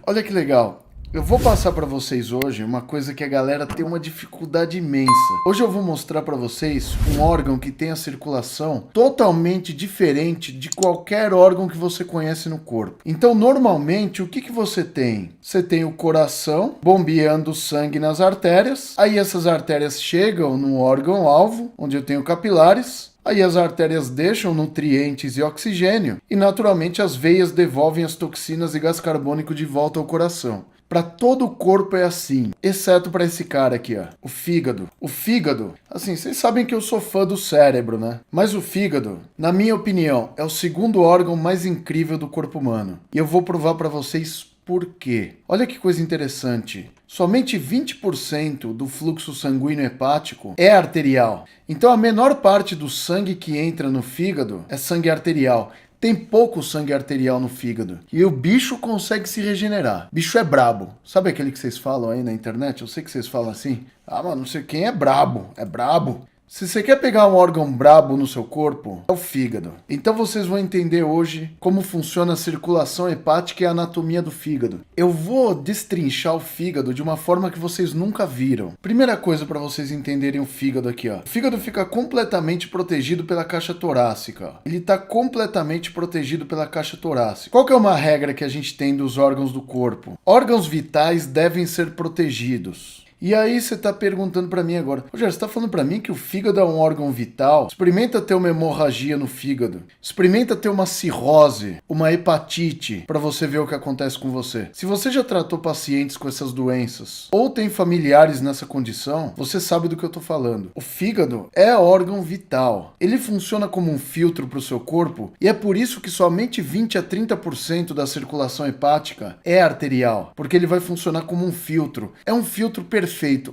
Olha que legal. Eu vou passar para vocês hoje uma coisa que a galera tem uma dificuldade imensa. Hoje eu vou mostrar para vocês um órgão que tem a circulação totalmente diferente de qualquer órgão que você conhece no corpo. Então, normalmente, o que você tem? Você tem o coração bombeando sangue nas artérias. Aí essas artérias chegam no órgão-alvo, onde eu tenho capilares. Aí as artérias deixam nutrientes e oxigênio e, naturalmente, as veias devolvem as toxinas e gás carbônico de volta ao coração. Para todo o corpo é assim, exceto para esse cara aqui, ó, o fígado. O fígado, assim, vocês sabem que eu sou fã do cérebro, né? Mas o fígado, na minha opinião, é o segundo órgão mais incrível do corpo humano. E eu vou provar para vocês por quê. Olha que coisa interessante. Somente 20% do fluxo sanguíneo hepático é arterial. Então a menor parte do sangue que entra no fígado é sangue arterial. Tem pouco sangue arterial no fígado. E o bicho consegue se regenerar. Bicho é brabo. Sabe aquele que vocês falam aí na internet? Eu sei que vocês falam assim. Ah, mas não sei quem é brabo. É brabo. Se você quer pegar um órgão brabo no seu corpo, é o fígado. Então vocês vão entender hoje como funciona a circulação hepática e a anatomia do fígado. Eu vou destrinchar o fígado de uma forma que vocês nunca viram. Primeira coisa para vocês entenderem o fígado aqui, ó. O fígado fica completamente protegido pela caixa torácica. Ó. Ele está completamente protegido pela caixa torácica. Qual que é uma regra que a gente tem dos órgãos do corpo? Órgãos vitais devem ser protegidos. E aí você tá perguntando pra mim agora, Rogério, você tá falando pra mim que o fígado é um órgão vital? Experimenta ter uma hemorragia no fígado. Experimenta ter uma cirrose, uma hepatite, pra você ver o que acontece com você. Se você já tratou pacientes com essas doenças, ou tem familiares nessa condição, você sabe do que eu tô falando. O fígado é órgão vital. Ele funciona como um filtro pro seu corpo, e é por isso que somente 20 a 30% da circulação hepática é arterial, porque ele vai funcionar como um filtro. É um filtro perfeito.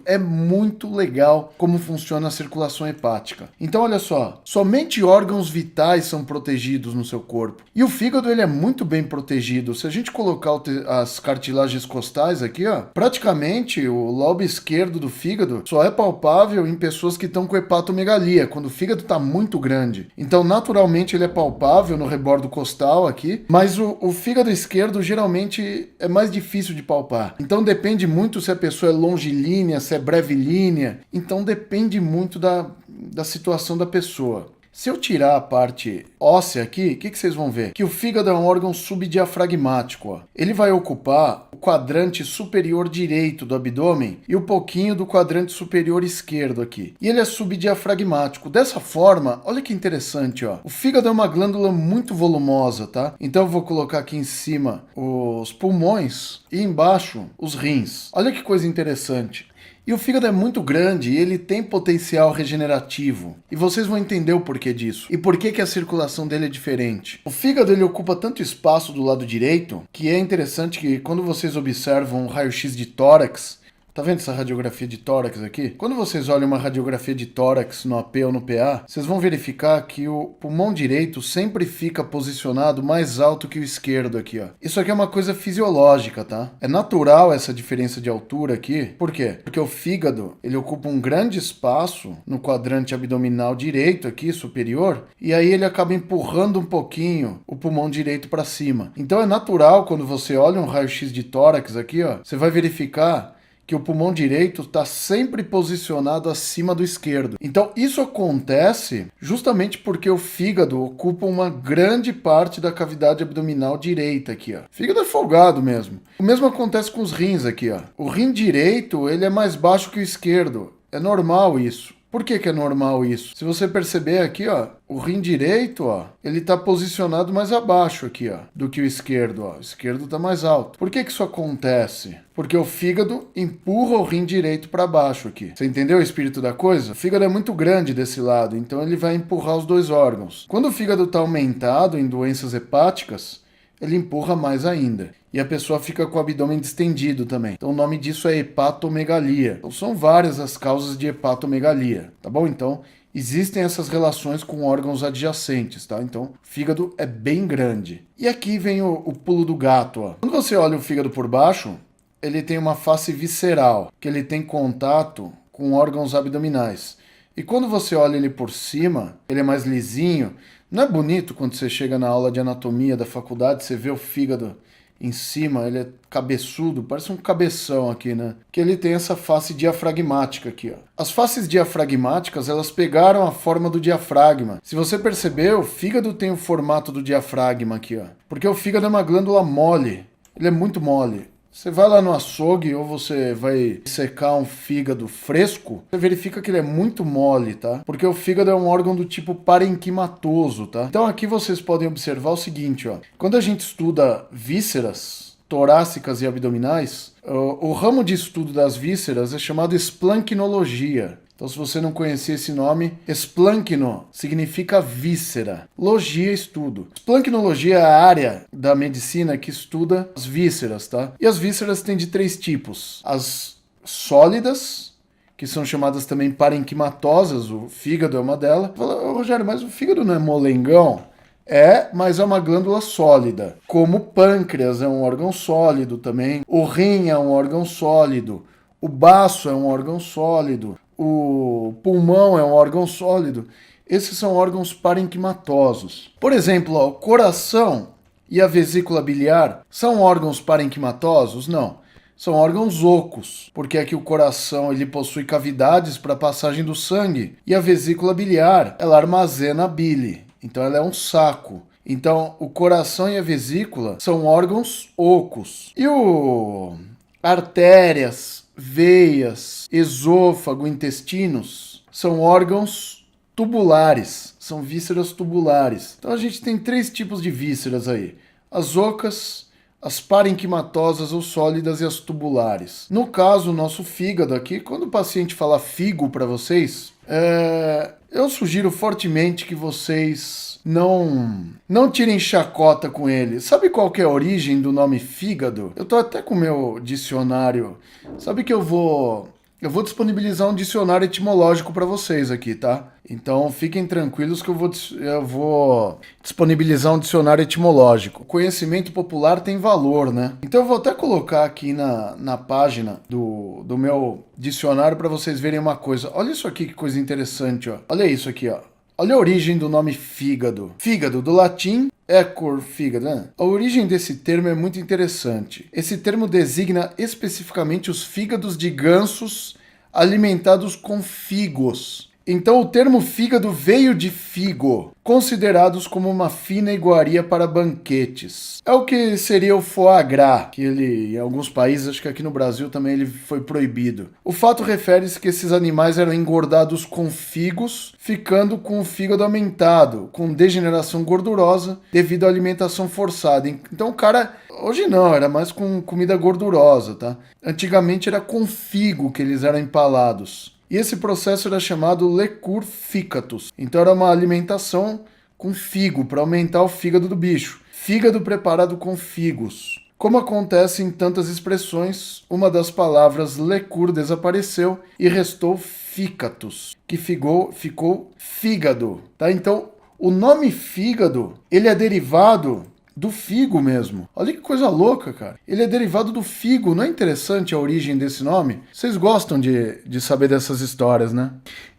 É muito legal como funciona a circulação hepática. Então, olha só, somente órgãos vitais são protegidos no seu corpo. E o fígado, ele é muito bem protegido. Se a gente colocar as cartilagens costais aqui, ó, praticamente o lobo esquerdo do fígado só é palpável em pessoas que estão com hepatomegalia, quando o fígado está muito grande. Então, naturalmente, ele é palpável no rebordo costal aqui, mas o fígado esquerdo geralmente é mais difícil de palpar. Então, depende muito se a pessoa é longilínea, se é brevilínea, então depende muito da situação da pessoa. Se eu tirar a parte óssea aqui, o que vocês vão ver? Que o fígado é um órgão subdiafragmático. Ó. Ele vai ocupar o quadrante superior direito do abdômen e um pouquinho do quadrante superior esquerdo aqui. E ele é subdiafragmático. Dessa forma, olha que interessante, ó. O fígado é uma glândula muito volumosa, tá? Então eu vou colocar aqui em cima os pulmões e embaixo os rins. Olha que coisa interessante. E o fígado é muito grande e ele tem potencial regenerativo. E vocês vão entender o porquê disso. E por que a circulação dele é diferente. O fígado, ele ocupa tanto espaço do lado direito, que é interessante que quando vocês observam um raio-x de tórax, tá vendo essa radiografia de tórax aqui? Quando vocês olham uma radiografia de tórax no AP ou no PA, vocês vão verificar que o pulmão direito sempre fica posicionado mais alto que o esquerdo aqui, ó. Isso aqui é uma coisa fisiológica, tá? É natural essa diferença de altura aqui. Por quê? Porque o fígado, ele ocupa um grande espaço no quadrante abdominal direito aqui, superior, e aí ele acaba empurrando um pouquinho o pulmão direito para cima. Então é natural quando você olha um raio-x de tórax aqui, ó, você vai verificar que o pulmão direito está sempre posicionado acima do esquerdo. Então isso acontece justamente porque o fígado ocupa uma grande parte da cavidade abdominal direita aqui, ó. O fígado é folgado mesmo. O mesmo acontece com os rins aqui, ó. O rim direito, ele é mais baixo que o esquerdo. É normal isso. Por que é normal isso? Se você perceber aqui, ó, o rim direito, ó, ele está posicionado mais abaixo aqui, ó, do que o esquerdo, ó. O esquerdo está mais alto. Por que isso acontece? Porque o fígado empurra o rim direito para baixo aqui. Você entendeu o espírito da coisa? O fígado é muito grande desse lado, então ele vai empurrar os dois órgãos. Quando o fígado está aumentado em doenças hepáticas, ele empurra mais ainda. E a pessoa fica com o abdômen distendido também. Então o nome disso é hepatomegalia. Então são várias as causas de hepatomegalia, tá bom? Então existem essas relações com órgãos adjacentes, tá? Então o fígado é bem grande. E aqui vem o pulo do gato, ó. Quando você olha o fígado por baixo, ele tem uma face visceral, que ele tem contato com órgãos abdominais. E quando você olha ele por cima, ele é mais lisinho. Não é bonito quando você chega na aula de anatomia da faculdade, você vê o fígado em cima, ele é cabeçudo, parece um cabeção aqui, né? Que ele tem essa face diafragmática aqui, ó. As faces diafragmáticas, elas pegaram a forma do diafragma. Se você perceber, o fígado tem o formato do diafragma aqui, ó. Porque o fígado é uma glândula mole. Ele é muito mole. Você vai lá no açougue ou você vai secar um fígado fresco, você verifica que ele é muito mole, tá? Porque o fígado é um órgão do tipo parenquimatoso, tá? Então aqui vocês podem observar o seguinte, ó. Quando a gente estuda vísceras torácicas e abdominais, o ramo de estudo das vísceras é chamado esplancnologia. Então, se você não conhecia esse nome, esplâncno significa víscera. Logia, estudo. Esplancnologia é a área da medicina que estuda as vísceras, tá? E as vísceras têm de 3 tipos. As sólidas, que são chamadas também parenquimatosas, o fígado é uma delas. Fala, Rogério, mas o fígado não é molengão? É, mas é uma glândula sólida. Como o pâncreas é um órgão sólido também. O rim é um órgão sólido. O baço é um órgão sólido. O pulmão é um órgão sólido. Esses são órgãos parenquimatosos. Por exemplo, ó, o coração e a vesícula biliar são órgãos parenquimatosos? Não. São órgãos ocos, porque é que o coração ele possui cavidades para a passagem do sangue e a vesícula biliar ela armazena a bile. Então ela é um saco. Então o coração e a vesícula são órgãos ocos. E o artérias, veias, esôfago, intestinos são órgãos tubulares, são vísceras tubulares. Então a gente tem 3 tipos de vísceras aí: as ocas, as parenquimatosas ou sólidas e as tubulares. No caso, o nosso fígado aqui, quando o paciente fala figo para vocês, eu sugiro fortemente que vocês não tirem chacota com ele. Sabe qual que é a origem do nome fígado? Eu tô até com o meu dicionário. Sabe que eu vou disponibilizar um dicionário etimológico para vocês aqui, tá? Então fiquem tranquilos que eu vou disponibilizar um dicionário etimológico. O conhecimento popular tem valor, né? Então eu vou até colocar aqui na página do meu dicionário para vocês verem uma coisa. Olha isso aqui, que coisa interessante, ó. Olha isso aqui, ó. Olha a origem do nome fígado. Fígado, do latim, ecor, fígado, né? A origem desse termo é muito interessante. Esse termo designa especificamente os fígados de gansos alimentados com figos. Então o termo fígado veio de figo, considerados como uma fina iguaria para banquetes. É o que seria o foie gras, que ele, em alguns países, acho que aqui no Brasil também ele foi proibido. O fato refere-se que esses animais eram engordados com figos, ficando com o fígado aumentado, com degeneração gordurosa devido à alimentação forçada. Então o cara, hoje não, era mais com comida gordurosa, tá? Antigamente era com figo que eles eram empalados. E esse processo era chamado lecur ficatus. Então era uma alimentação com figo, para aumentar o fígado do bicho. Fígado preparado com figos. Como acontece em tantas expressões, uma das palavras lecur desapareceu e restou ficatus, que ficou fígado. Tá? Então, o nome fígado, ele é derivado do figo mesmo. Olha que coisa louca, cara. Ele é derivado do figo. Não é interessante a origem desse nome? Vocês gostam de saber dessas histórias, né?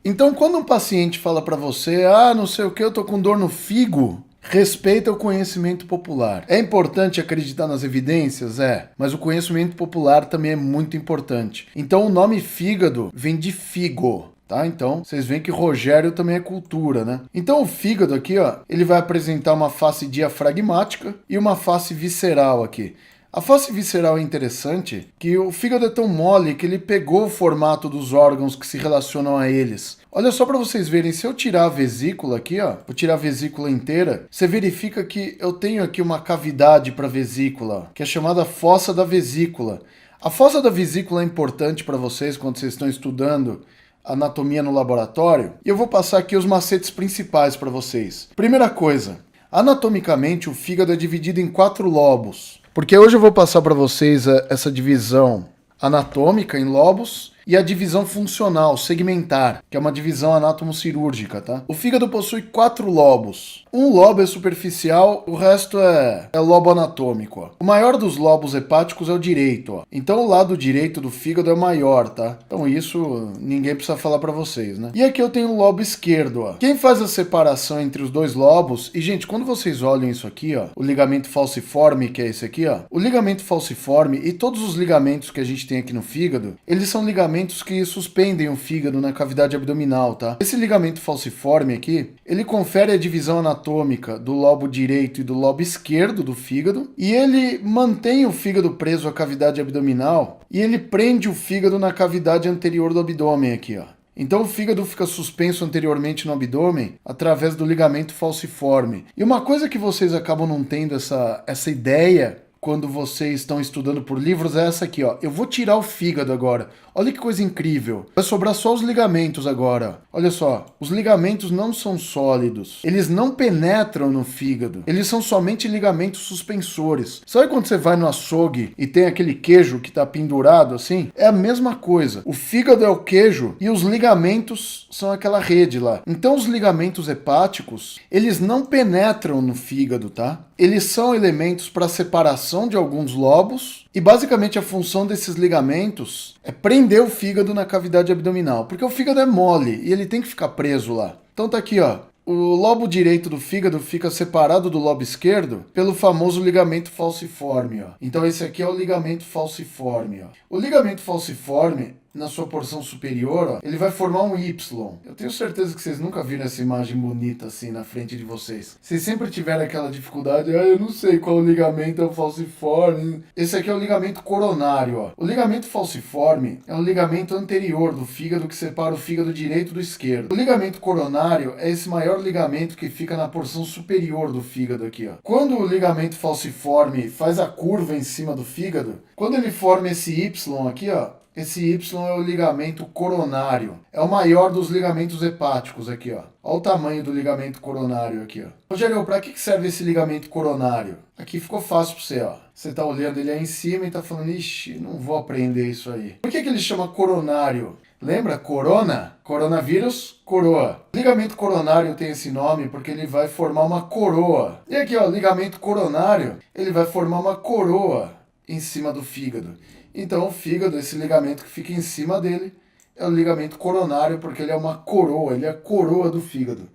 Então, quando um paciente fala pra você, não sei o que, eu tô com dor no figo, respeita o conhecimento popular. É importante acreditar nas evidências? É, mas o conhecimento popular também é muito importante. Então, o nome fígado vem de figo. Tá? Então, vocês veem que Rogério também é cultura, né? Então, o fígado aqui, ó, ele vai apresentar uma face diafragmática e uma face visceral aqui. A face visceral é interessante que o fígado é tão mole que ele pegou o formato dos órgãos que se relacionam a eles. Olha só para vocês verem, se eu tirar a vesícula aqui, ó, vou tirar a vesícula inteira, você verifica que eu tenho aqui uma cavidade para vesícula, que é chamada fossa da vesícula. A fossa da vesícula é importante para vocês quando vocês estão estudando anatomia no laboratório, e eu vou passar aqui os macetes principais para vocês. Primeira coisa, anatomicamente o fígado é dividido em 4 lobos, porque hoje eu vou passar para vocês essa divisão anatômica em lobos e a divisão funcional, segmentar, que é uma divisão anátomo-cirúrgica, tá? O fígado possui 4 lobos. Um lobo é superficial, o resto é lobo anatômico, ó. O maior dos lobos hepáticos é o direito, ó. Então o lado direito do fígado é maior, tá? Então isso ninguém precisa falar pra vocês, né? E aqui eu tenho o lobo esquerdo, ó. Quem faz a separação entre os dois lobos, e gente, quando vocês olham isso aqui, ó, o ligamento falciforme, que é esse aqui, ó, o ligamento falciforme e todos os ligamentos que a gente tem aqui no fígado, eles são ligamentos que suspendem o fígado na cavidade abdominal, tá? Esse ligamento falciforme aqui, ele confere a divisão anatômica do lobo direito e do lobo esquerdo do fígado, e ele mantém o fígado preso à cavidade abdominal, e ele prende o fígado na cavidade anterior do abdômen aqui, ó. Então o fígado fica suspenso anteriormente no abdômen através do ligamento falciforme. E uma coisa que vocês acabam não tendo essa ideia quando vocês estão estudando por livros é essa aqui, ó. Eu vou tirar o fígado agora. Olha que coisa incrível. Vai sobrar só os ligamentos agora. Olha só, os ligamentos não são sólidos. Eles não penetram no fígado. Eles são somente ligamentos suspensores. Sabe quando você vai no açougue e tem aquele queijo que tá pendurado assim? É a mesma coisa. O fígado é o queijo e os ligamentos são aquela rede lá. Então os ligamentos hepáticos, eles não penetram no fígado, tá? Eles são elementos para separação de alguns lobos e basicamente a função desses ligamentos é prender o fígado na cavidade abdominal, porque o fígado é mole e ele tem que ficar preso lá. Então tá aqui, ó. O lobo direito do fígado fica separado do lobo esquerdo pelo famoso ligamento falciforme, ó. Então esse aqui é o ligamento falciforme, ó. O ligamento falciforme, na sua porção superior, ó, ele vai formar um Y. Eu tenho certeza que vocês nunca viram essa imagem bonita assim na frente de vocês. Vocês sempre tiveram aquela dificuldade, eu não sei qual ligamento é o falciforme. Esse aqui é o ligamento coronário, ó. O ligamento falciforme é o ligamento anterior do fígado que separa o fígado direito do esquerdo. O ligamento coronário é esse maior ligamento que fica na porção superior do fígado aqui, ó. Quando o ligamento falciforme faz a curva em cima do fígado, quando ele forma esse Y aqui, ó, esse Y é o ligamento coronário. É o maior dos ligamentos hepáticos aqui, ó. Olha o tamanho do ligamento coronário aqui, ó. Rogério, para que serve esse ligamento coronário? Aqui ficou fácil para você, ó. Você tá olhando ele aí em cima e tá falando, ixi, não vou aprender isso aí. Por que ele chama coronário? Lembra? Corona? Coronavírus, coroa. O ligamento coronário tem esse nome porque ele vai formar uma coroa. E aqui, ó, ligamento coronário, ele vai formar uma coroa em cima do fígado. Então o fígado, esse ligamento que fica em cima dele, é o ligamento coronário, porque ele é uma coroa, ele é a coroa do fígado.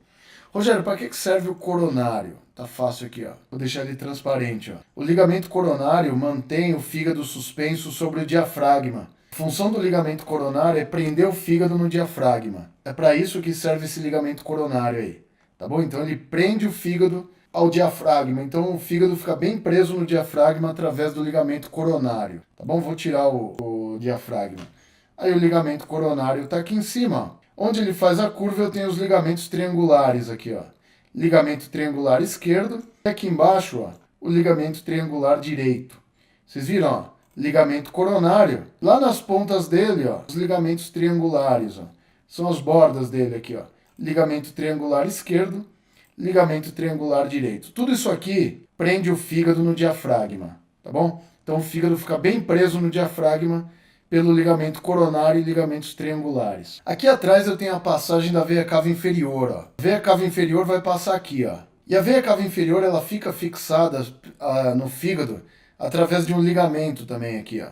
Rogério, para que serve o coronário? Tá fácil aqui, ó. Vou deixar ele transparente, ó. O ligamento coronário mantém o fígado suspenso sobre o diafragma. A função do ligamento coronário é prender o fígado no diafragma. É para isso que serve esse ligamento coronário aí. Tá bom? Então ele prende o fígado ao diafragma. Então o fígado fica bem preso no diafragma através do ligamento coronário. Tá bom? Vou tirar o diafragma. Aí o ligamento coronário está aqui em cima. Onde ele faz a curva eu tenho os ligamentos triangulares aqui, ó. Ligamento triangular esquerdo. E aqui embaixo, ó, o ligamento triangular direito. Vocês viram, ó? Ligamento coronário. Lá nas pontas dele, ó, os ligamentos triangulares, ó. São as bordas dele aqui, ó. Ligamento triangular esquerdo, ligamento triangular direito. Tudo isso aqui prende o fígado no diafragma, tá bom? Então o fígado fica bem preso no diafragma pelo ligamento coronário e ligamentos triangulares. Aqui atrás eu tenho a passagem da veia cava inferior, ó. A veia cava inferior vai passar aqui, ó. E a veia cava inferior, ela fica fixada no fígado através de um ligamento também aqui, ó.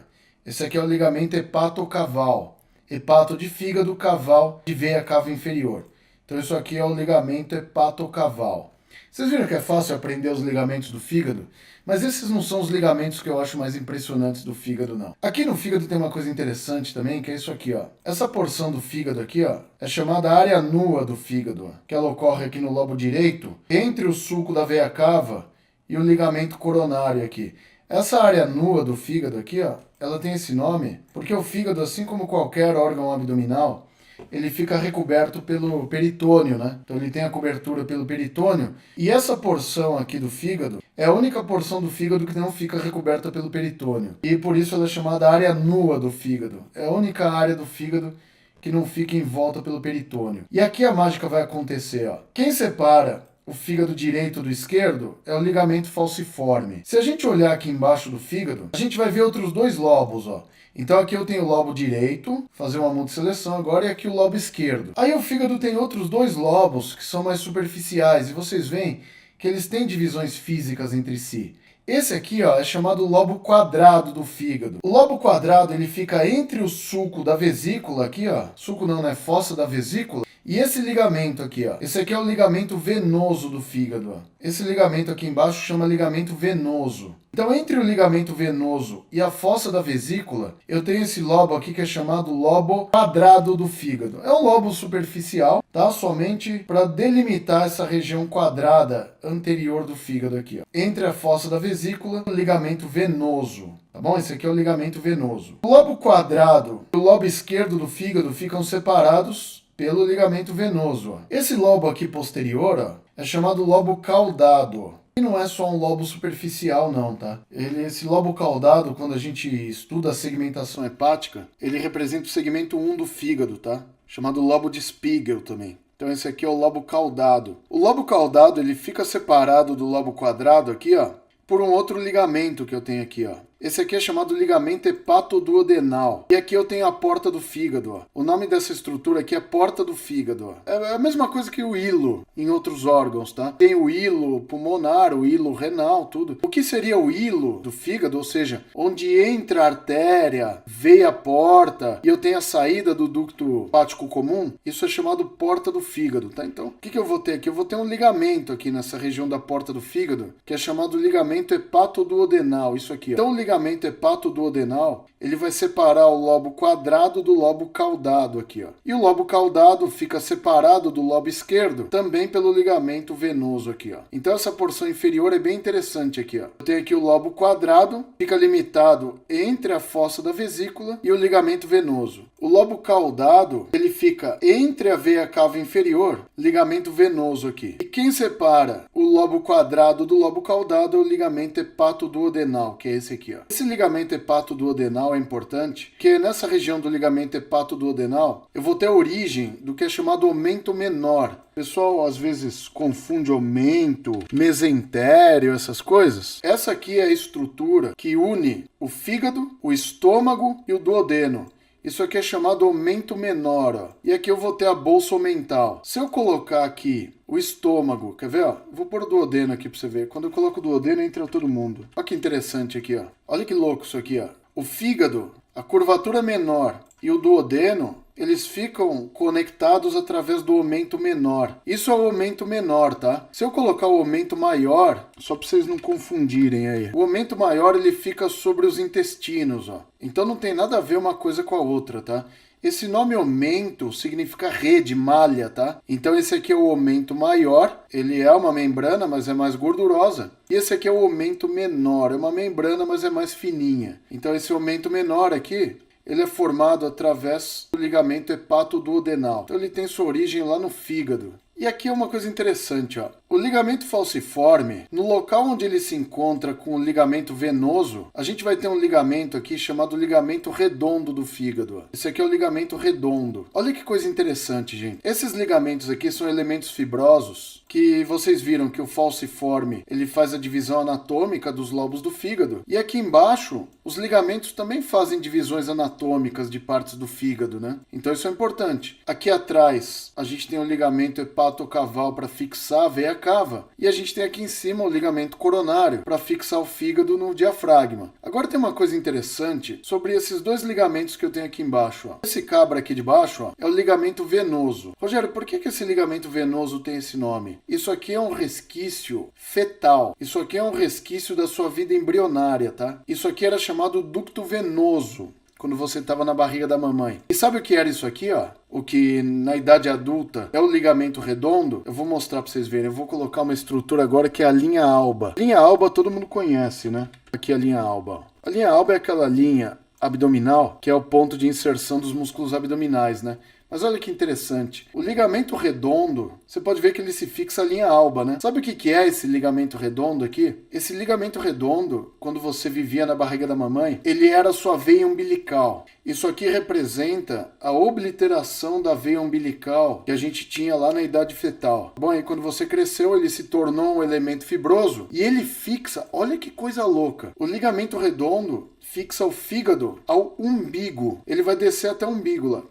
Esse aqui é o ligamento hepatocaval. Hepato de fígado, caval de veia cava inferior. Então isso aqui é o ligamento hepatocaval. Vocês viram que é fácil aprender os ligamentos do fígado? Mas esses não são os ligamentos que eu acho mais impressionantes do fígado, não. Aqui no fígado tem uma coisa interessante também, que é isso aqui, ó. Essa porção do fígado aqui, ó, é chamada área nua do fígado, ó, que ela ocorre aqui no lobo direito, entre o sulco da veia cava e o ligamento coronário aqui. Essa área nua do fígado aqui, ó, ela tem esse nome porque o fígado, assim como qualquer órgão abdominal, ele fica recoberto pelo peritônio, né? Então ele tem a cobertura pelo peritônio. E essa porção aqui do fígado é a única porção do fígado que não fica recoberta pelo peritônio. E por isso ela é chamada área nua do fígado. É a única área do fígado que não fica em volta pelo peritônio. E aqui a mágica vai acontecer, ó. Quem separa o fígado direito do esquerdo, é o ligamento falciforme. Se a gente olhar aqui embaixo do fígado, a gente vai ver outros dois lobos, ó. Então aqui eu tenho o lobo direito, fazer uma multisseleção agora, e aqui o lobo esquerdo. Aí o fígado tem outros dois lobos que são mais superficiais, e vocês veem que eles têm divisões físicas entre si. Esse aqui, ó, é chamado lobo quadrado do fígado. O lobo quadrado, ele fica entre o sulco da vesícula aqui, ó. Sulco não, né? Fossa da vesícula. E esse ligamento aqui, ó. Esse aqui é o ligamento venoso do fígado, ó. Esse ligamento aqui embaixo chama ligamento venoso. Então, entre o ligamento venoso e a fossa da vesícula, eu tenho esse lobo aqui que é chamado lobo quadrado do fígado. É um lobo superficial, tá? Somente para delimitar essa região quadrada anterior do fígado aqui, ó. Entre a fossa da vesícula e o ligamento venoso. Tá bom? Esse aqui é o ligamento venoso. O lobo quadrado e o lobo esquerdo do fígado ficam separados pelo ligamento venoso, ó. Esse lobo aqui posterior, ó, é chamado lobo caudado, ó. E não é só um lobo superficial não, tá? Esse lobo caudado, quando a gente estuda a segmentação hepática, ele representa o segmento 1 do fígado, tá? Chamado lobo de Spiegel também. Então esse aqui é o lobo caudado. O lobo caudado, ele fica separado do lobo quadrado aqui, ó, por um outro ligamento que eu tenho aqui, ó. Esse aqui é chamado ligamento hepatoduodenal. E aqui eu tenho a porta do fígado, ó. O nome dessa estrutura aqui é porta do fígado, ó. É a mesma coisa que o hilo em outros órgãos, tá? Tem o hilo pulmonar, o hilo renal, tudo. O que seria o hilo do fígado? Ou seja, onde entra a artéria, veia a porta e eu tenho a saída do ducto hepático comum, isso é chamado porta do fígado, tá? Então, o que eu vou ter aqui? Eu vou ter um ligamento aqui nessa região da porta do fígado, que é chamado ligamento hepatoduodenal, isso aqui, ó. Então, o ligamento hepatoduodenal, ele vai separar o lobo quadrado do lobo caudado aqui, ó. E o lobo caudado fica separado do lobo esquerdo também pelo ligamento venoso aqui, ó. Então essa porção inferior é bem interessante aqui, ó. Eu tenho aqui o lobo quadrado, fica limitado entre a fossa da vesícula e o ligamento venoso. O lobo caudado, ele fica entre a veia cava inferior, ligamento venoso aqui. E quem separa o lobo quadrado do lobo caudado é o ligamento hepatoduodenal, que é esse aqui, ó. Esse ligamento hepatoduodenal é importante, porque nessa região do ligamento hepatoduodenal, eu vou ter a origem do que é chamado aumento menor. O pessoal às vezes confunde aumento, mesentério, essas coisas. Essa aqui é a estrutura que une o fígado, o estômago e o duodeno. Isso aqui é chamado aumento menor, ó. E aqui eu vou ter a bolsa omental. Se eu colocar aqui o estômago, quer ver, ó? Vou pôr o duodeno aqui pra você ver. Quando eu coloco o duodeno, entra todo mundo. Olha que interessante aqui, ó. Olha que louco isso aqui, ó. O fígado, a curvatura menor e o duodeno, eles ficam conectados através do aumento menor. Isso é o aumento menor, tá? Se eu colocar o aumento maior, só para vocês não confundirem aí. O aumento maior, ele fica sobre os intestinos, ó. Então não tem nada a ver uma coisa com a outra, tá? Esse nome aumento significa rede, malha, tá? Então esse aqui é o aumento maior, ele é uma membrana, mas é mais gordurosa. E esse aqui é o aumento menor, é uma membrana, mas é mais fininha. Então esse aumento menor aqui, ele é formado através do ligamento hepatoduodenal. Então ele tem sua origem lá no fígado. E aqui é uma coisa interessante, ó. O ligamento falciforme, no local onde ele se encontra com o ligamento venoso, a gente vai ter um ligamento aqui chamado ligamento redondo do fígado, ó. Esse aqui é o ligamento redondo. Olha que coisa interessante, gente. Esses ligamentos aqui são elementos fibrosos que vocês viram que o falciforme, ele faz a divisão anatômica dos lobos do fígado. E aqui embaixo, os ligamentos também fazem divisões anatômicas de partes do fígado, né? Então isso é importante. Aqui atrás, a gente tem o ligamento hepatocaval para fixar a veia cava. E a gente tem aqui em cima o ligamento coronário para fixar o fígado no diafragma. Agora tem uma coisa interessante sobre esses dois ligamentos que eu tenho aqui embaixo, ó. Esse cabra aqui de baixo, ó, é o ligamento venoso. Rogério, por que esse ligamento venoso tem esse nome? Isso aqui é um resquício fetal. Isso aqui é um resquício da sua vida embrionária, tá? Isso aqui era chamado ducto venoso, quando você estava na barriga da mamãe. E sabe o que era isso aqui, ó? O que na idade adulta é o ligamento redondo? Eu vou mostrar para vocês verem. Eu vou colocar uma estrutura agora que é a linha alba. A linha alba todo mundo conhece, né? Aqui é a linha alba. A linha alba é aquela linha abdominal, que é o ponto de inserção dos músculos abdominais, né? Mas olha que interessante. O ligamento redondo, você pode ver que ele se fixa à linha alba, né? Sabe o que é esse ligamento redondo aqui? Esse ligamento redondo, quando você vivia na barriga da mamãe, ele era a sua veia umbilical. Isso aqui representa a obliteração da veia umbilical que a gente tinha lá na idade fetal. Bom, aí quando você cresceu, ele se tornou um elemento fibroso e ele fixa, olha que coisa louca. O ligamento redondo fixa o fígado ao umbigo. Ele vai descer até o umbigo lá,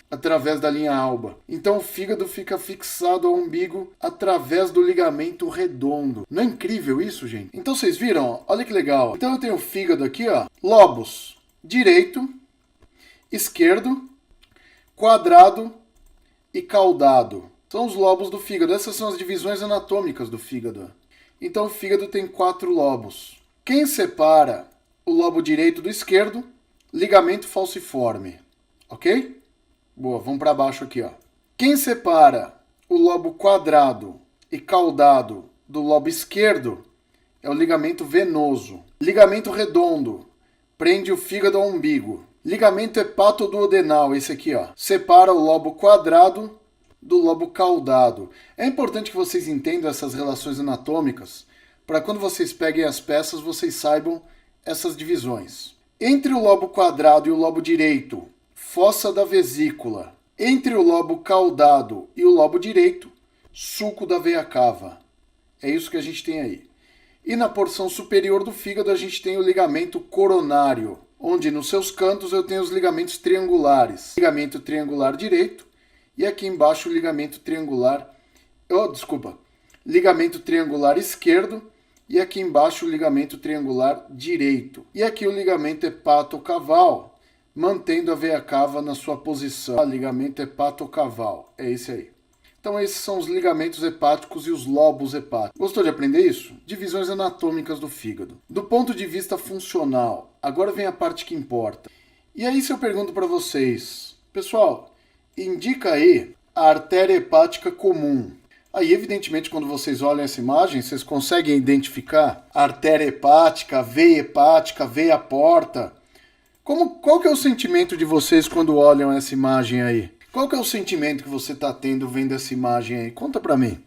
através da linha alba. Então o fígado fica fixado ao umbigo através do ligamento redondo. Não é incrível isso, gente? Então vocês viram? Olha que legal. Então eu tenho o fígado aqui, ó, lobos direito, esquerdo, quadrado e caudado. São os lobos do fígado. Essas são as divisões anatômicas do fígado. Então o fígado tem 4 lobos. Quem separa o lobo direito do esquerdo? Ligamento falciforme. Ok? Boa, vamos para baixo aqui, ó. Quem separa o lobo quadrado e caudado do lobo esquerdo é o ligamento venoso. Ligamento redondo prende o fígado ao umbigo. Ligamento hepatoduodenal, esse aqui, ó, separa o lobo quadrado do lobo caudado. É importante que vocês entendam essas relações anatômicas para quando vocês peguem as peças, vocês saibam essas divisões. Entre o lobo quadrado e o lobo direito, fossa da vesícula. Entre o lobo caudado e o lobo direito, sulco da veia cava. É isso que a gente tem aí. E na porção superior do fígado a gente tem o ligamento coronário, onde nos seus cantos eu tenho os ligamentos triangulares. Ligamento triangular direito e aqui embaixo o ligamento triangular... ligamento triangular esquerdo e aqui embaixo o ligamento triangular direito. E aqui o ligamento hepatocaval, mantendo a veia cava na sua posição. Ligamento hepatocaval, é esse aí. Então esses são os ligamentos hepáticos e os lobos hepáticos. Gostou de aprender isso? Divisões anatômicas do fígado. Do ponto de vista funcional, agora vem a parte que importa. E aí se eu pergunto para vocês, pessoal, indica aí a artéria hepática comum. Aí, evidentemente, quando vocês olham essa imagem, vocês conseguem identificar a artéria hepática, a veia porta. Qual que é o sentimento de vocês quando olham essa imagem aí? Qual que é o sentimento que você está tendo vendo essa imagem aí? Conta para mim.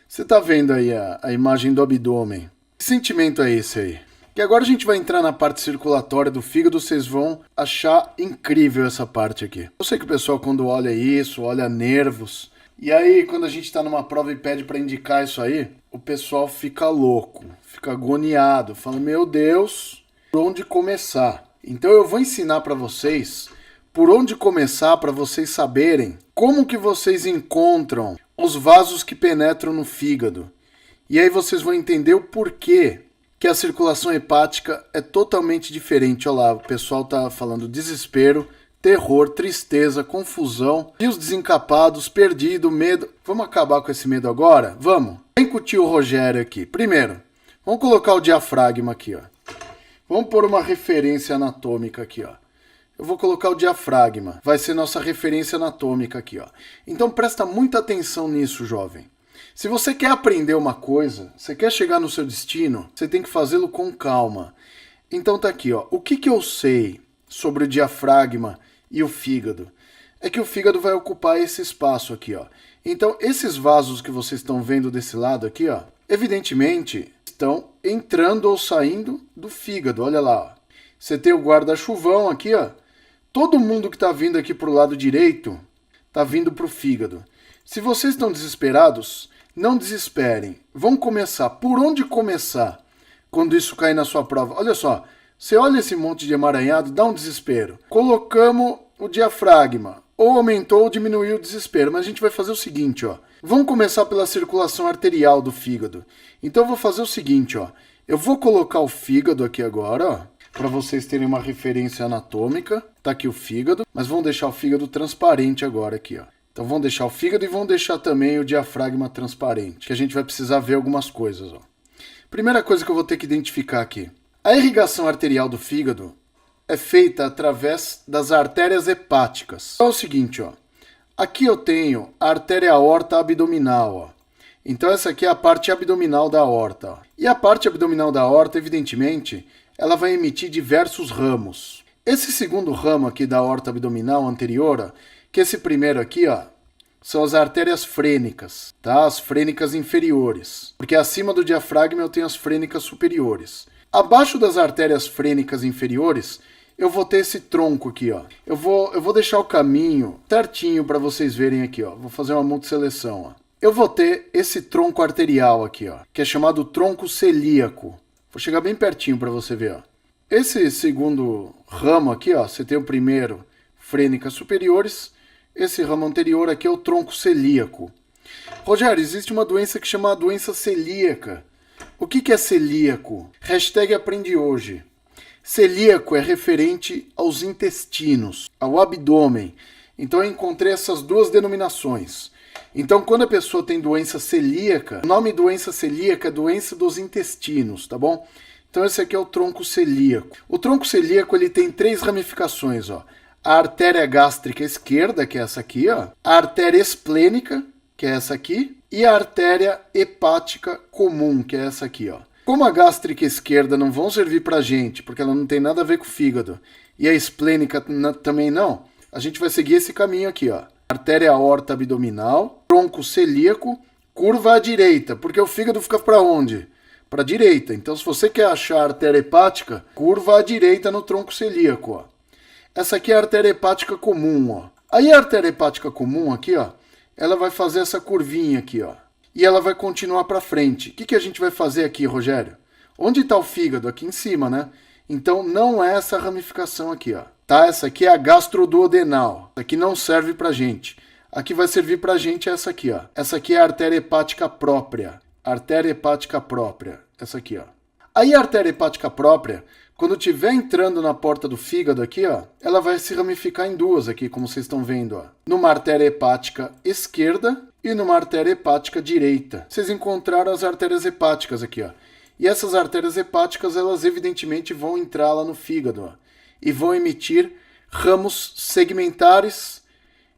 Você está vendo aí a imagem do abdômen. Que sentimento é esse aí? Que agora a gente vai entrar na parte circulatória do fígado, vocês vão achar incrível essa parte aqui. Eu sei que o pessoal quando olha isso, olha nervos... E aí, quando a gente está numa prova e pede para indicar isso aí, o pessoal fica louco, fica agoniado, fala, meu Deus, por onde começar? Então eu vou ensinar para vocês por onde começar para vocês saberem como que vocês encontram os vasos que penetram no fígado. E aí vocês vão entender o porquê que a circulação hepática é totalmente diferente. Olha lá, o pessoal tá falando desespero, terror, tristeza, confusão, e os desencapados, perdido, medo. Vamos acabar com esse medo agora? Vamos. Vem com o tio Rogério aqui. Primeiro, vamos colocar o diafragma aqui, ó. Vamos pôr uma referência anatômica aqui, ó. Eu vou colocar o diafragma. Vai ser nossa referência anatômica aqui, ó. Então presta muita atenção nisso, jovem. Se você quer aprender uma coisa, você quer chegar no seu destino, você tem que fazê-lo com calma. Então tá aqui, ó. O que eu sei sobre o diafragma e o fígado? É que o fígado vai ocupar esse espaço aqui, ó. Então, esses vasos que vocês estão vendo desse lado aqui, ó, evidentemente, estão entrando ou saindo do fígado. Olha lá, ó. Você tem o guarda-chuvão aqui, ó. Todo mundo que está vindo aqui pro lado direito está vindo pro fígado. Se vocês estão desesperados, não desesperem. Vamos começar. Por onde começar quando isso cair na sua prova? Olha só. Você olha esse monte de emaranhado, dá um desespero. Colocamos o diafragma. Ou aumentou ou diminuiu o desespero. Mas a gente vai fazer o seguinte, ó. Vamos começar pela circulação arterial do fígado. Então eu vou fazer o seguinte, ó. Eu vou colocar o fígado aqui agora, ó. Para vocês terem uma referência anatômica. Tá aqui o fígado. Mas vamos deixar o fígado transparente agora aqui, ó. Então vamos deixar o fígado e vamos deixar também o diafragma transparente. Que a gente vai precisar ver algumas coisas, ó. Primeira coisa que eu vou ter que identificar aqui. A irrigação arterial do fígado é feita através das artérias hepáticas. Então é o seguinte, ó. Aqui eu tenho a artéria aorta abdominal, ó. Então essa aqui é a parte abdominal da aorta, ó. E a parte abdominal da aorta, evidentemente, ela vai emitir diversos ramos. Esse segundo ramo aqui da aorta abdominal anterior, ó, que esse primeiro aqui, ó, são as artérias frênicas, tá? As frênicas inferiores. Porque acima do diafragma eu tenho as frênicas superiores. Abaixo das artérias frênicas inferiores, eu vou ter esse tronco aqui, ó. Eu vou deixar o caminho certinho para vocês verem aqui, ó. Vou fazer uma multisseleção, ó. Eu vou ter esse tronco arterial aqui, ó, que é chamado tronco celíaco. Vou chegar bem pertinho para você ver, ó. Esse segundo ramo aqui, ó, você tem o primeiro, frênicas superiores. Esse ramo anterior aqui é o tronco celíaco. Rogério, existe uma doença que chama doença celíaca. O que é celíaco? Hashtag aprende hoje. Celíaco é referente aos intestinos, ao abdômen. Então eu encontrei essas duas denominações. Então quando a pessoa tem doença celíaca, o nome doença celíaca é doença dos intestinos, tá bom? Então esse aqui é o tronco celíaco. O tronco celíaco ele tem 3 ramificações, ó. A artéria gástrica esquerda, que é essa aqui, ó. A artéria esplênica, que é essa aqui. E a artéria hepática comum, que é essa aqui, ó. Como a gástrica esquerda não vão servir pra gente, porque ela não tem nada a ver com o fígado, e a esplênica também não, a gente vai seguir esse caminho aqui, ó. Artéria aorta abdominal, tronco celíaco, curva à direita, porque o fígado fica pra onde? Pra direita. Então, se você quer achar a artéria hepática, curva à direita no tronco celíaco, ó. Essa aqui é a artéria hepática comum, ó. Aí a artéria hepática comum aqui, ó, ela vai fazer essa curvinha aqui, ó. E ela vai continuar para frente. O que a gente vai fazer aqui, Rogério? Onde está o fígado? Aqui em cima, né? Então não é essa ramificação aqui, ó. Tá? Essa aqui é a gastroduodenal. Essa aqui não serve pra gente. Aqui vai servir pra gente essa aqui, ó. Essa aqui é a artéria hepática própria. Artéria hepática própria. Essa aqui, ó. Aí a artéria hepática própria, quando estiver entrando na porta do fígado aqui, ó, ela vai se ramificar em duas aqui, como vocês estão vendo, ó. Numa artéria hepática esquerda e numa artéria hepática direita. Vocês encontraram as artérias hepáticas aqui, ó. E essas artérias hepáticas, elas evidentemente vão entrar lá no fígado, ó, e vão emitir ramos segmentares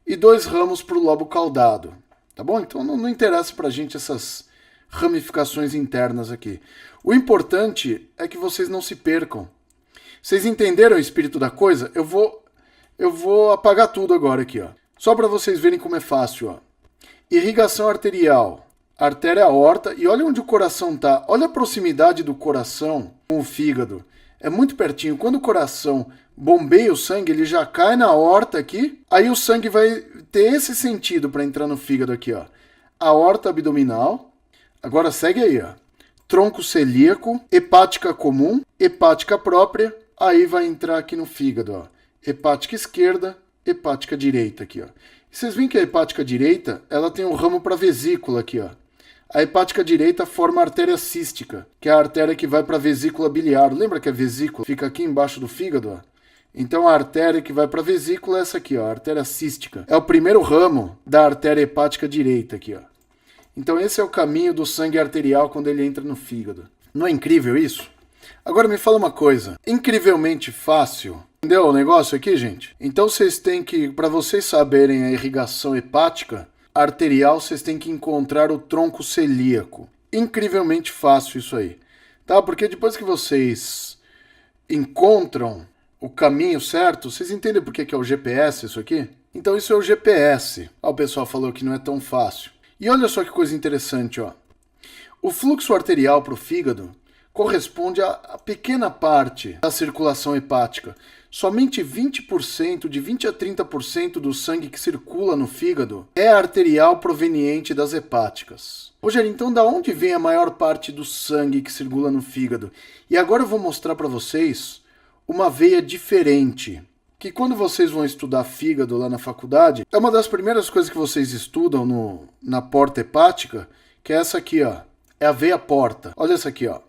e 2 ramos para o lobo caudado. Tá bom? Então não interessa pra gente essas ramificações internas aqui. O importante é que vocês não se percam. Vocês entenderam o espírito da coisa? Eu vou apagar tudo agora aqui, ó. Só para vocês verem como é fácil, ó. Irrigação arterial, artéria aorta, e olha onde o coração tá. Olha a proximidade do coração com o fígado. É muito pertinho. Quando o coração bombeia o sangue, ele já cai na aorta aqui, aí o sangue vai ter esse sentido para entrar no fígado aqui, ó. Aorta abdominal. Agora segue aí, ó. Tronco celíaco, hepática comum, hepática própria, aí vai entrar aqui no fígado, ó. Hepática esquerda, hepática direita aqui, ó. E vocês veem que a hepática direita, ela tem um ramo para vesícula aqui, ó. A hepática direita forma a artéria cística, que é a artéria que vai para a vesícula biliar. Lembra que a vesícula fica aqui embaixo do fígado, ó? Então a artéria que vai para a vesícula é essa aqui, ó, a artéria cística. É o primeiro ramo da artéria hepática direita aqui, ó. Então esse é o caminho do sangue arterial quando ele entra no fígado. Não é incrível isso? Agora me fala uma coisa, incrivelmente fácil. Entendeu o negócio aqui, gente? Então vocês têm que, para vocês saberem a irrigação hepática arterial, vocês têm que encontrar o tronco celíaco. Incrivelmente fácil isso aí, tá? Porque depois que vocês encontram o caminho certo, vocês entendem por que é o GPS isso aqui? Então isso é o GPS. O pessoal falou que não é tão fácil. E olha só que coisa interessante, ó. O fluxo arterial para o fígado corresponde a pequena parte da circulação hepática. Somente 20%, de 20 a 30% do sangue que circula no fígado é arterial proveniente das hepáticas. Rogério, então da onde vem a maior parte do sangue que circula no fígado? E agora eu vou mostrar para vocês uma veia diferente, que quando vocês vão estudar fígado lá na faculdade, é uma das primeiras coisas que vocês estudam na porta hepática, que é essa aqui, ó. É a veia porta. Olha essa aqui, ó.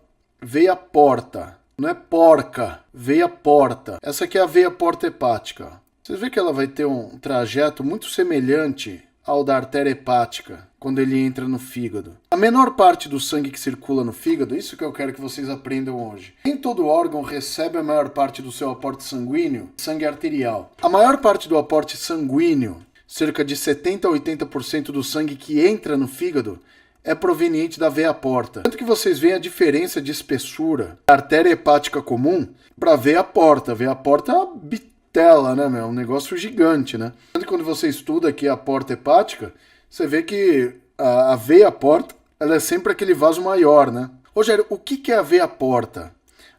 Veia porta. Não é porca, veia porta. Essa aqui é a veia porta hepática, ó. Vocês veem que ela vai ter um trajeto muito semelhante ao da artéria hepática, quando ele entra no fígado. A menor parte do sangue que circula no fígado, isso que eu quero que vocês aprendam hoje. Nem todo órgão recebe a maior parte do seu aporte sanguíneo, sangue arterial. A maior parte do aporte sanguíneo, cerca de 70 a 80% do sangue que entra no fígado, é proveniente da veia porta. Tanto que vocês veem a diferença de espessura da artéria hepática comum para a veia porta. A veia porta é uma bitela, né, meu? É um negócio gigante, né? Tanto que quando você estuda aqui a porta hepática, você vê que a veia porta, ela é sempre aquele vaso maior, né? Rogério, o que é a veia porta?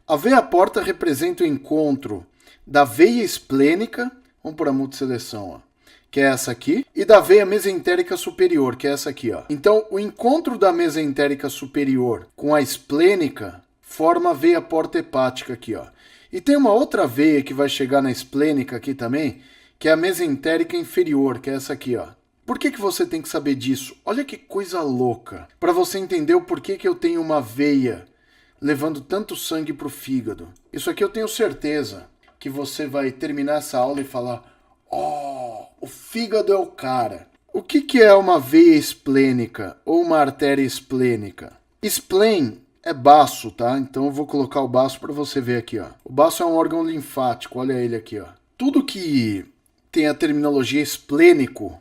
A veia porta representa o encontro da veia esplênica, vamos por a multisseleção, ó, que é essa aqui, e da veia mesentérica superior, que é essa aqui, ó. Então, o encontro da mesentérica superior com a esplênica forma a veia porta hepática aqui, ó. E tem uma outra veia que vai chegar na esplênica aqui também, que é a mesentérica inferior, que é essa aqui, ó. Por que você tem que saber disso? Olha que coisa louca. Para você entender o porquê que eu tenho uma veia levando tanto sangue para o fígado. Isso aqui eu tenho certeza que você vai terminar essa aula e falar: oh, o fígado é o cara. O que é uma veia esplênica ou uma artéria esplênica? Spleen é baço, tá? Então eu vou colocar o baço para você ver aqui, ó. O baço é um órgão linfático, olha ele aqui, ó. Tudo que tem a terminologia esplênico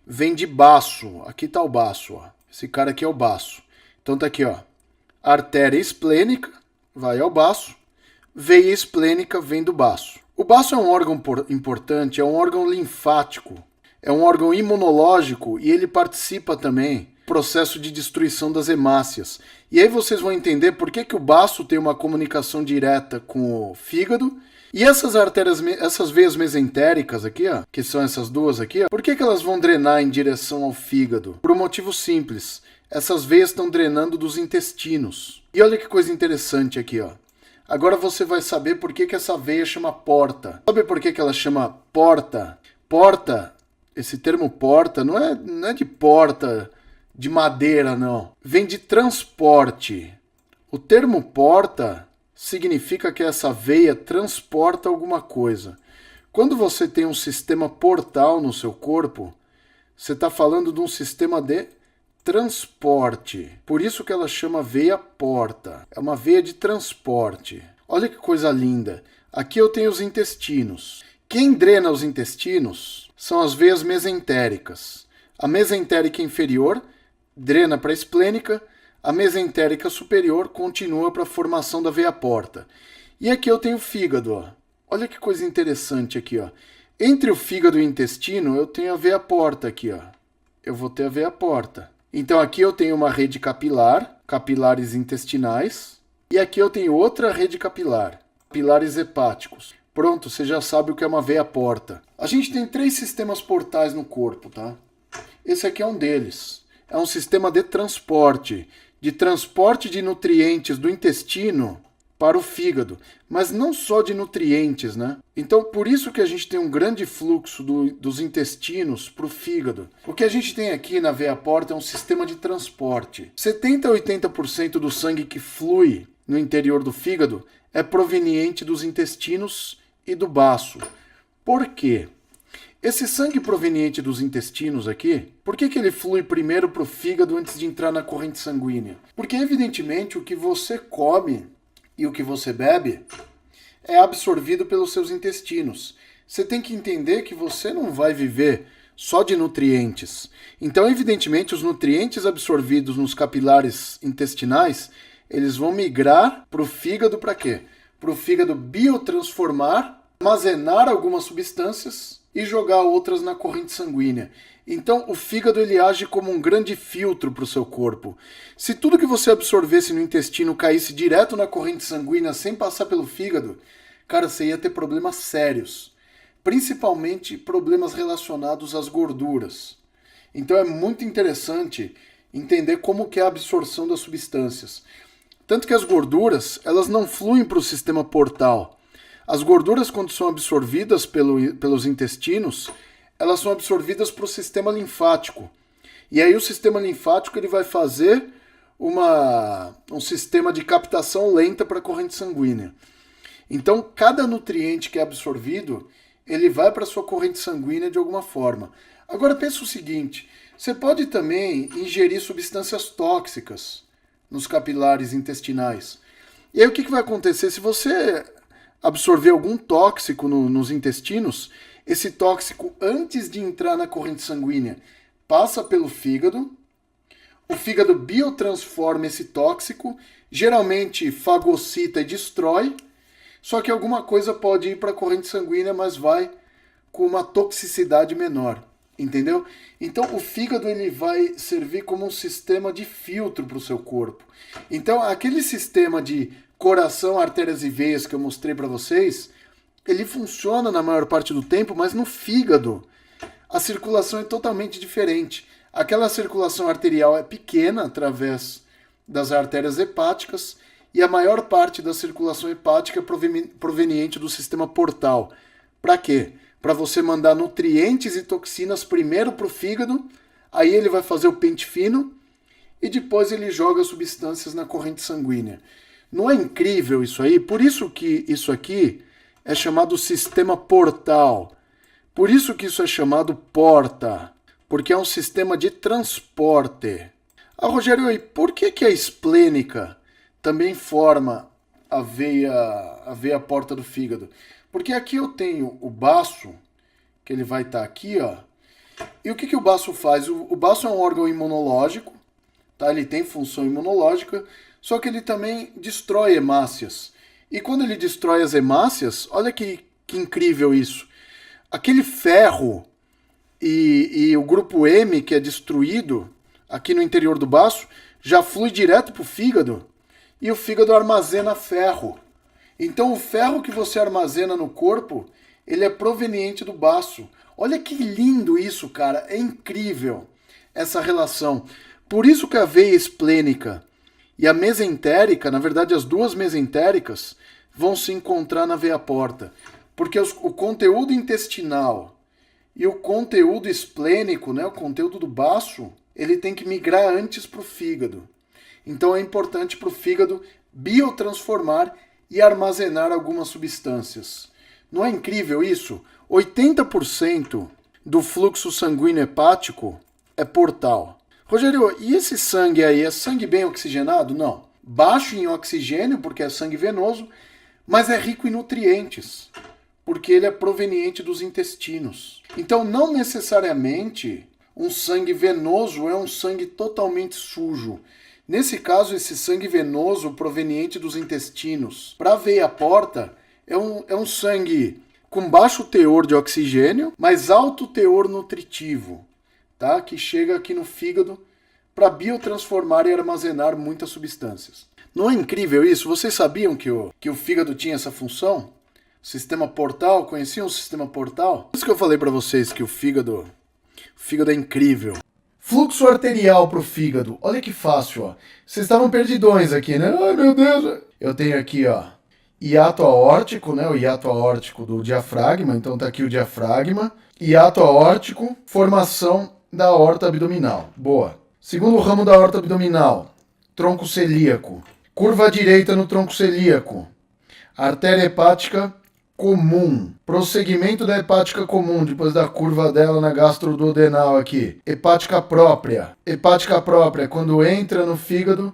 vem de baço. Aqui tá o baço, ó. Esse cara aqui é o baço. Então tá aqui, ó. Artéria esplênica vai ao baço. Veia esplênica vem do baço. O baço é um órgão importante, é um órgão linfático, é um órgão imunológico e ele participa também do processo de destruição das hemácias. E aí vocês vão entender por que o baço tem uma comunicação direta com o fígado. E essas artérias, essas veias mesentéricas aqui, ó, que são essas duas aqui, ó, por que elas vão drenar em direção ao fígado? Por um motivo simples. Essas veias estão drenando dos intestinos. E olha que coisa interessante aqui, ó. Agora você vai saber por que essa veia chama porta. Sabe por que ela chama porta? Porta, esse termo porta, não é de porta de madeira, não. Vem de transporte. O termo porta significa que essa veia transporta alguma coisa. Quando você tem um sistema portal no seu corpo, você está falando de um sistema de transporte. Por isso que ela chama veia porta. É uma veia de transporte. Olha que coisa linda. Aqui eu tenho os intestinos. Quem drena os intestinos são as veias mesentéricas. A mesentérica inferior drena para a esplênica, a mesentérica superior continua para a formação da veia porta. E aqui eu tenho o fígado, ó. Olha que coisa interessante aqui, ó. Entre o fígado e o intestino eu tenho a veia porta aqui, ó. Eu vou ter a veia porta. Então aqui eu tenho uma rede capilar, capilares intestinais, e aqui eu tenho outra rede capilar, capilares hepáticos. Pronto, você já sabe o que é uma veia porta. A gente tem 3 sistemas portais no corpo, tá? Esse aqui é um deles. É um sistema de transporte de nutrientes do intestino para o fígado, mas não só de nutrientes, né? Então, por isso que a gente tem um grande fluxo dos intestinos para o fígado. O que a gente tem aqui na veia porta é um sistema de transporte. 70 a 80% do sangue que flui no interior do fígado é proveniente dos intestinos e do baço. Por quê? Esse sangue proveniente dos intestinos aqui, por que ele flui primeiro para o fígado antes de entrar na corrente sanguínea? Porque, evidentemente, o que você come e o que você bebe é absorvido pelos seus intestinos. Você tem que entender que você não vai viver só de nutrientes. Então, evidentemente, os nutrientes absorvidos nos capilares intestinais, eles vão migrar para o fígado para quê? Para o fígado biotransformar, armazenar algumas substâncias e jogar outras na corrente sanguínea. Então, o fígado ele age como um grande filtro para o seu corpo. Se tudo que você absorvesse no intestino caísse direto na corrente sanguínea sem passar pelo fígado, cara, você ia ter problemas sérios. Principalmente problemas relacionados às gorduras. Então, é muito interessante entender como que é a absorção das substâncias. Tanto que as gorduras, elas não fluem para o sistema portal. As gorduras, quando são absorvidas pelos intestinos, elas são absorvidas para o sistema linfático. E aí o sistema linfático ele vai fazer um sistema de captação lenta para a corrente sanguínea. Então, cada nutriente que é absorvido, ele vai para a sua corrente sanguínea de alguma forma. Agora, pensa o seguinte, você pode também ingerir substâncias tóxicas nos capilares intestinais. E aí o que vai acontecer? Se você absorver algum tóxico nos intestinos, esse tóxico, antes de entrar na corrente sanguínea, passa pelo fígado. O fígado biotransforma esse tóxico, geralmente fagocita e destrói, só que alguma coisa pode ir para a corrente sanguínea, mas vai com uma toxicidade menor, entendeu? Então o fígado ele vai servir como um sistema de filtro para o seu corpo. Então aquele sistema de coração, artérias e veias que eu mostrei para vocês, ele funciona na maior parte do tempo, mas no fígado a circulação é totalmente diferente. Aquela circulação arterial é pequena através das artérias hepáticas e a maior parte da circulação hepática é proveniente do sistema portal. Para quê? Para você mandar nutrientes e toxinas primeiro para o fígado, aí ele vai fazer o pente fino e depois ele joga substâncias na corrente sanguínea. Não é incrível isso aí? Por isso que isso aqui é chamado sistema portal. Por isso que isso é chamado porta, porque é um sistema de transporte. Ah, Rogério, e por que a esplênica também forma a veia porta do fígado? Porque aqui eu tenho o baço, que ele vai estar aqui, ó. E o que o baço faz? O baço é um órgão imunológico, tá? Ele tem função imunológica, só que ele também destrói hemácias. E quando ele destrói as hemácias, olha que incrível isso. Aquele ferro e o grupo M que é destruído aqui no interior do baço já flui direto para o fígado e o fígado armazena ferro. Então o ferro que você armazena no corpo, ele é proveniente do baço. Olha que lindo isso, cara. É incrível essa relação. Por isso que a veia esplênica e a mesentérica, na verdade as duas mesentéricas, vão se encontrar na veia porta. Porque o conteúdo intestinal e o conteúdo esplênico, né, o conteúdo do baço, ele tem que migrar antes para o fígado. Então é importante para o fígado biotransformar e armazenar algumas substâncias. Não é incrível isso? 80% do fluxo sanguíneo hepático é portal. Rogério, e esse sangue aí, é sangue bem oxigenado? Não. Baixo em oxigênio, porque é sangue venoso, mas é rico em nutrientes, porque ele é proveniente dos intestinos. Então, não necessariamente um sangue venoso é um sangue totalmente sujo. Nesse caso, esse sangue venoso proveniente dos intestinos para a veia porta é um sangue com baixo teor de oxigênio, mas alto teor nutritivo, tá? Que chega aqui no fígado para biotransformar e armazenar muitas substâncias. Não é incrível isso? Vocês sabiam que o fígado tinha essa função? Sistema portal, conheciam o sistema portal? Por isso que eu falei para vocês que o fígado é incrível. Fluxo arterial para o fígado. Olha que fácil, ó. Vocês estavam perdidões aqui, né? Ai, meu Deus. Eu tenho aqui, ó, hiato aórtico, né? O hiato aórtico do diafragma. Então tá aqui o diafragma. Hiato aórtico, formação da aorta abdominal. Boa. Segundo ramo da aorta abdominal, tronco celíaco. Curva direita no tronco celíaco. Artéria hepática comum. Prosseguimento da hepática comum, depois da curva dela na gastroduodenal aqui. Hepática própria. Hepática própria, quando entra no fígado,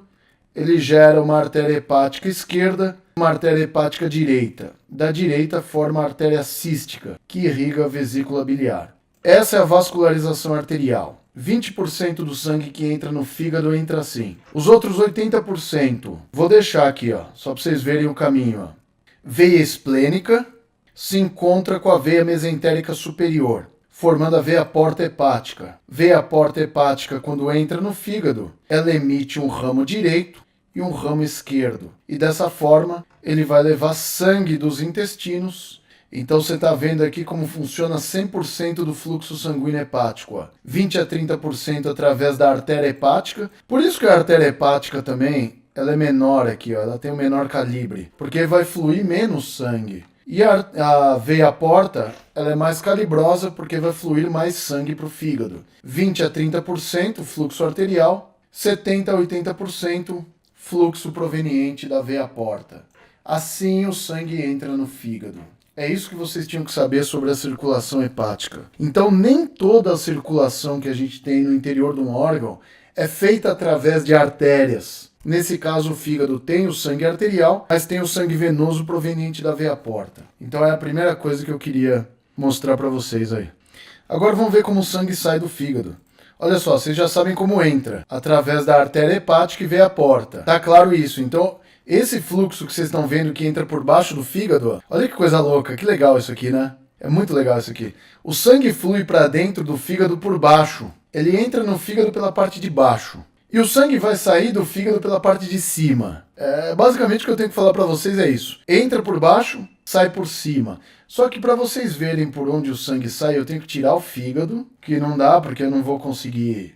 ele gera uma artéria hepática esquerda, uma artéria hepática direita. Da direita forma a artéria cística, que irriga a vesícula biliar. Essa é a vascularização arterial. 20% do sangue que entra no fígado entra assim. Os outros 80%, vou deixar aqui, ó, só para vocês verem o caminho, ó. Veia esplênica se encontra com a veia mesentérica superior, formando a veia porta hepática. Veia porta hepática, quando entra no fígado, ela emite um ramo direito e um ramo esquerdo. E dessa forma, ele vai levar sangue dos intestinos. Então você está vendo aqui como funciona 100% do fluxo sanguíneo hepático. Ó. 20 a 30% através da artéria hepática. Por isso que a artéria hepática também ela é menor aqui, ó, ela tem um menor calibre, porque vai fluir menos sangue. E a veia porta, ela é mais calibrosa porque vai fluir mais sangue para o fígado. 20 a 30% fluxo arterial, 70 a 80% fluxo proveniente da veia porta. Assim o sangue entra no fígado. É isso que vocês tinham que saber sobre a circulação hepática. Então nem toda a circulação que a gente tem no interior de um órgão é feita através de artérias. Nesse caso, o fígado tem o sangue arterial, mas tem o sangue venoso proveniente da veia porta. Então é a primeira coisa que eu queria mostrar para vocês aí. Agora vamos ver como o sangue sai do fígado. Olha só, vocês já sabem como entra. Através da artéria hepática e vem a porta. Tá claro isso? Então, esse fluxo que vocês estão vendo que entra por baixo do fígado, ó, olha que coisa louca, que legal isso aqui, né? É muito legal isso aqui. O sangue flui para dentro do fígado por baixo. Ele entra no fígado pela parte de baixo. E o sangue vai sair do fígado pela parte de cima. Basicamente o que eu tenho que falar para vocês é isso. Entra por baixo, sai por cima. Só que para vocês verem por onde o sangue sai, eu tenho que tirar o fígado, que não dá porque eu não vou conseguir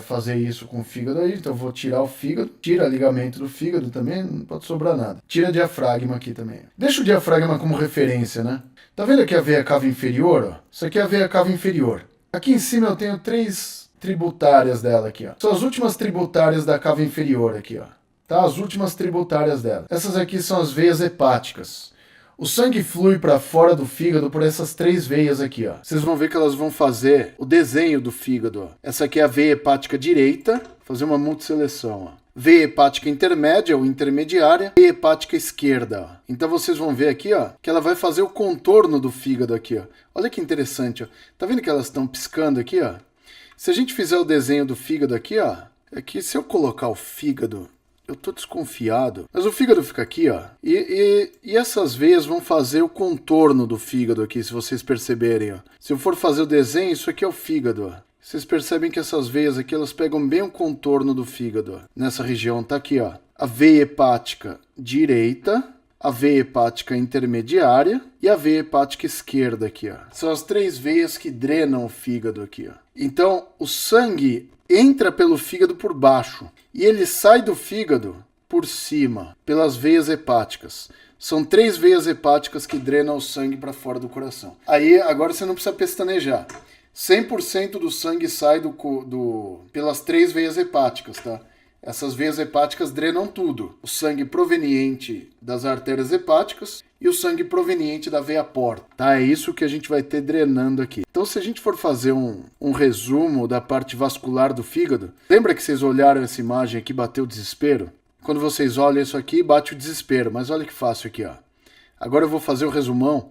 fazer isso com o fígado aí. Então eu vou tirar o fígado, tira ligamento do fígado também, não pode sobrar nada. Tira diafragma aqui também. Deixa o diafragma como referência, né? Tá vendo aqui a veia cava inferior? Ó? Isso aqui é a veia cava inferior. Aqui em cima eu tenho 3 tributárias dela aqui, ó. São as últimas tributárias da cava inferior aqui, ó. Tá? As últimas tributárias dela. Essas aqui são as veias hepáticas. O sangue flui para fora do fígado por essas 3 veias aqui, ó. Vocês vão ver que elas vão fazer o desenho do fígado, ó. Essa aqui é a veia hepática direita, fazer uma multisseleção, ó. Veia hepática intermédia ou intermediária, veia hepática esquerda, ó. Então vocês vão ver aqui, ó, que ela vai fazer o contorno do fígado aqui, ó. Olha que interessante, ó. Tá vendo que elas estão piscando aqui, ó? Se a gente fizer o desenho do fígado aqui, ó, é que se eu colocar o fígado, eu tô desconfiado, mas o fígado fica aqui, ó, e essas veias vão fazer o contorno do fígado aqui, se vocês perceberem, ó. Se eu for fazer o desenho, isso aqui é o fígado, ó. Vocês percebem que essas veias aqui, elas pegam bem o contorno do fígado, ó. Nessa região, tá aqui, ó, a veia hepática direita, a veia hepática intermediária e a veia hepática esquerda aqui, ó. São as 3 veias que drenam o fígado aqui, ó. Então, o sangue entra pelo fígado por baixo e ele sai do fígado por cima, pelas veias hepáticas. São 3 veias hepáticas que drenam o sangue para fora do coração. Aí, agora você não precisa pestanejar. 100% do sangue sai pelas 3 veias hepáticas, tá? Essas veias hepáticas drenam tudo. O sangue proveniente das artérias hepáticas e o sangue proveniente da veia porta. Tá? É isso que a gente vai ter drenando aqui. Então, se a gente for fazer um resumo da parte vascular do fígado, lembra que vocês olharam essa imagem aqui, bateu o desespero? Quando vocês olham isso aqui, bate o desespero. Mas olha que fácil aqui, ó. Agora eu vou fazer o resumão.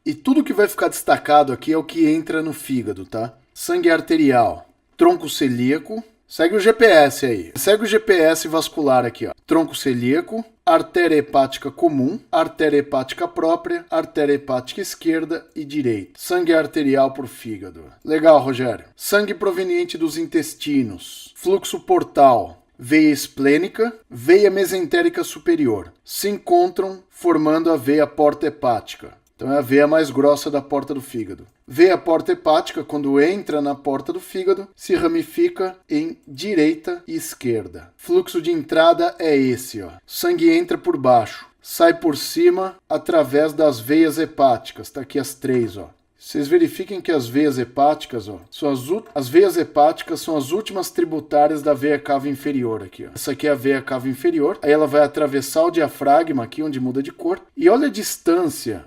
E tudo que vai ficar destacado aqui é o que entra no fígado, tá? Sangue arterial, tronco celíaco. Segue o GPS aí. Segue o GPS vascular aqui, ó. Tronco celíaco, artéria hepática comum, artéria hepática própria, artéria hepática esquerda e direita. Sangue arterial por fígado. Legal, Rogério. Sangue proveniente dos intestinos. Fluxo portal. Veia esplênica, veia mesentérica superior. Se encontram formando a veia porta hepática. Então é a veia mais grossa da porta do fígado. Veia porta hepática, quando entra na porta do fígado, se ramifica em direita e esquerda. Fluxo de entrada é esse, ó. Sangue entra por baixo, sai por cima através das veias hepáticas. Tá aqui as 3, ó. Vocês verifiquem que as veias hepáticas, ó, as veias hepáticas são as últimas tributárias da veia cava inferior aqui, ó. Essa aqui é a veia cava inferior, aí ela vai atravessar o diafragma aqui, onde muda de cor. E olha a distância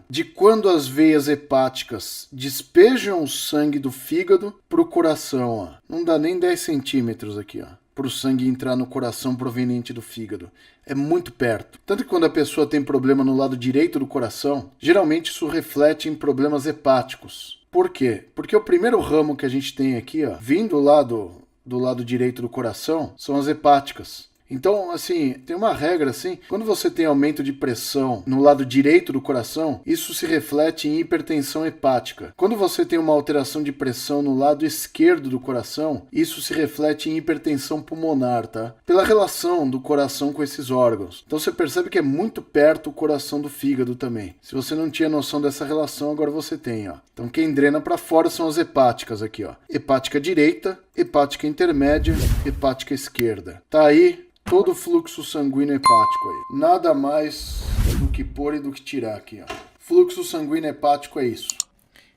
de quando as veias hepáticas despejam o sangue do fígado para o coração, ó. Não dá nem 10 centímetros aqui, ó, para o sangue entrar no coração proveniente do fígado. É muito perto. Tanto que quando a pessoa tem problema no lado direito do coração, geralmente isso reflete em problemas hepáticos. Por quê? Porque o primeiro ramo que a gente tem aqui, ó, vindo lá do lado direito do coração, são as hepáticas. Então, assim, tem uma regra assim, quando você tem aumento de pressão no lado direito do coração, isso se reflete em hipertensão hepática. Quando você tem uma alteração de pressão no lado esquerdo do coração, isso se reflete em hipertensão pulmonar, tá? Pela relação do coração com esses órgãos. Então você percebe que é muito perto o coração do fígado também. Se você não tinha noção dessa relação, agora você tem, ó. Então quem drena para fora são as hepáticas aqui, ó. Hepática direita, hepática intermédia, hepática esquerda. Tá aí todo o fluxo sanguíneo hepático aí. Nada mais do que pôr e do que tirar aqui, ó. Fluxo sanguíneo hepático é isso.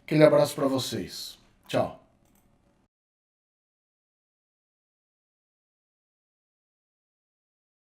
Aquele abraço para vocês. Tchau.